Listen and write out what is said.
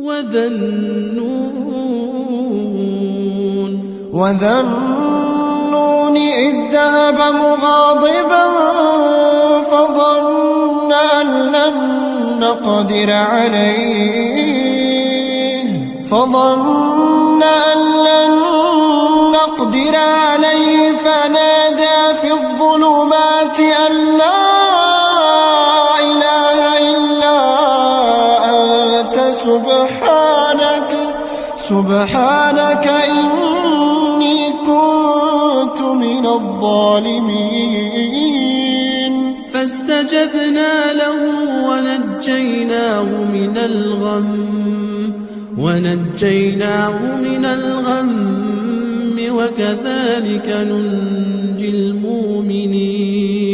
وذا النون إذ ذهب مغاضبا فظن أن لن نقدر عليه فنادى في الظلمات أن لا إله إلا أنت سبحانك إني كنت من الظالمين. فاستجبنا له ونجيناه من الغم وكذلك ننجي المؤمنين.